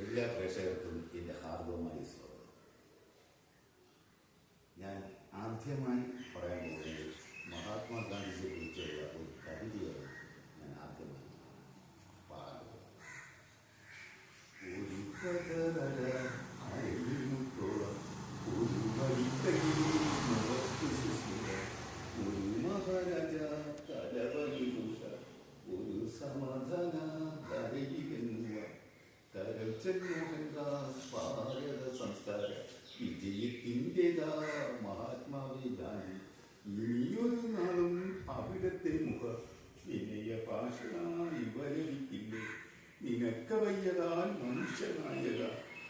എല്ലാ പ്രേക്ഷകർക്കും എൻ്റെ ഹാർദവമായ സ്വാഗതം. ഞാൻ ആദ്യമായി പറയാൻ പോകുന്നത് മഹാത്മാഗാന്ധിയെ കുറിച്ചുള്ള ഒരു കവിതയാണ് ഞാൻ ആദ്യമായി പാടാൻ പോകുന്നത്. ഒരു കഥ ആയിരത്തോളം ഒരു വഴിക്കയിൽ ഒരു മഹാരാജ തലവനിഭൂഷ ഒരു സമാധാന ധരികെന്നുവ മോഹൻദാസ് ഭാരത സംസ്കാര വിജയത്തിൻ്റെതാ മഹാത്മാവി ഗാന്ധി. ഇനിയൊരു നാളും അവിടത്തെ മുഖ വിനയ ഭാഷണായി വരവിക്കില്ലേ. നിനക്ക വയ്യതാൽ മനുഷ്യനായക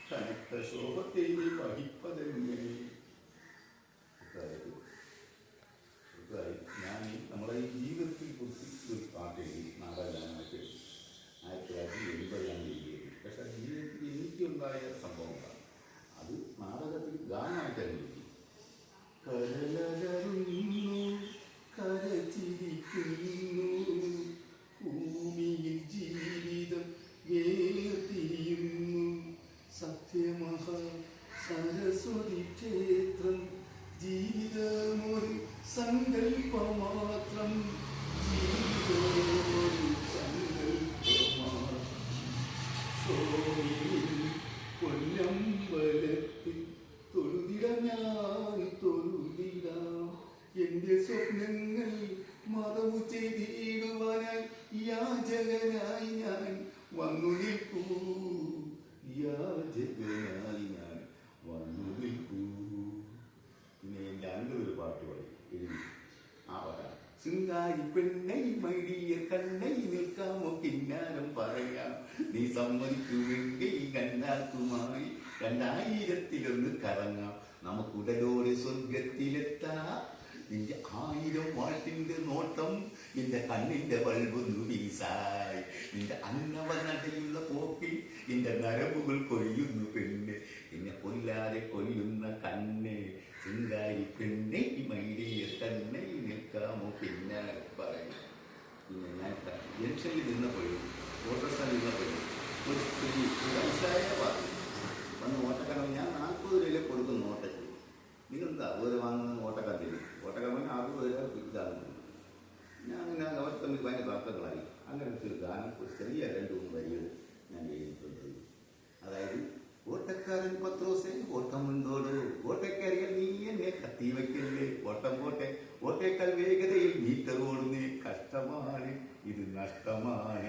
കനത്ത ശോഭത്തെ വഹിപ്പതെങ്ങനെ. ഞാൻ നമ്മളെ ഈ ജീവിതത്തിൽ കുറിച്ച് ഒരു പാട്ടെഴുതി നാടകമായിട്ട് 1980 പക്ഷെ ജീവിതത്തിൽ എനിക്കുണ്ടായ സംഭവങ്ങളാണ്. അത് നാടകത്തിൽ ഗാനമായിട്ട് എഴുതി. കരലരുന്നു കരച്ചിരിക്കുന്നു ഭൂമിയിൽ ജീവിതം വേർതിരിയുന്നു സത്യമഹാ സരസ്വതി ക്ഷേത്രം ജീവിതമൊരു സങ്കല്പമാത്രം ജീവിതമൊരു സങ്കല്പമാത്രം. പൊന്നമ്പലത്തിൽ തൊഴുതിട ഞാൻ തൊഴുതിടാം എന്റെ സ്വപ്നങ്ങൾ മറവു ചെയ്തിടുവാനായി യാചകനായി ഞാൻ വന്നു നിൽക്കൂ. യാചകനായി ഞാൻ വന്നു നിൽക്കൂ. പിന്നെ എൻ്റെ ഒരു പാട്ട് പാടി എഴുതി. ആ പാട്ടാണ്. ശൃംഗാരി പെണ്ണൈ മൈഡിയ കണ്ണൈ നിൽക്കാമോ കിന്നാരം പറയാം നീ സമ്മതിക്കുമെങ്കിൽ കണ്ണാക്കുമായി 2001 കറങ്ങാം നമുക്കുടലോടെ സ്വർഗത്തിലെത്താം. നിന്റെ 1000 വാട്ടിന്റെ നോട്ടം നിന്റെ കണ്ണിന്റെ ബൾബൊന്നു വീസായി നിന്റെ അന്നവ നടയുള്ള പോക്കിൽ നിന്റെ നരമ്പുകൾ കൊയ്യുന്നു പെണ്ണ് എന്നെ കൊല്ലാതെ കൊല്ലുന്ന കണ്ണ്. ശൃംഗാരി പെണ്ണൈ മൈഡിയ കണ്ണൈ നിൽക്കാമോ പിന്നാലെ പറയാം. പിന്നെ ഞാൻ ജംഗ്ഷനിൽ നിന്നപ്പോഴും ഓട്ടോസ്റ്റാൻഡിൽ നിന്നപ്പോഴും ഒരു സ്ത്രീ വയസ്സായ പറഞ്ഞു വന്ന് ഓട്ടക്കടം. ഞാൻ 40 രൂപ കൊടുക്കുന്നു ഓട്ടയ്ക്ക്. നിങ്ങളെന്താ അതുപോലെ വാങ്ങുന്ന ഓട്ടക്കടത്തിന്? ഓട്ടക്കടം 60 രൂപ ഇതാണ്. ഞാൻ അങ്ങനെ അവർ തമ്മിൽ ഭയങ്കര തർക്കങ്ങളായി. അങ്ങനത്തെ ഒരു ഗാനം ഒരു ചെറിയ 2-3 വരികൾ ഞാൻ എഴുതിയിട്ടുണ്ട്. അതായത് ഓട്ടക്കാരൻ പത്രോസേ ഓട്ടമുണ്ടോടോ ഓട്ടക്കാരികൾ നീ എന്നെ കത്തി വയ്ക്കല്ലേ ഓട്ടം പോട്ടെ ഓട്ടേക്കാൾ വേഗതയിൽ മീറ്റർ ഓടുന്നേ കഷ്ടമാണ് ഇത് നഷ്ടമാണ്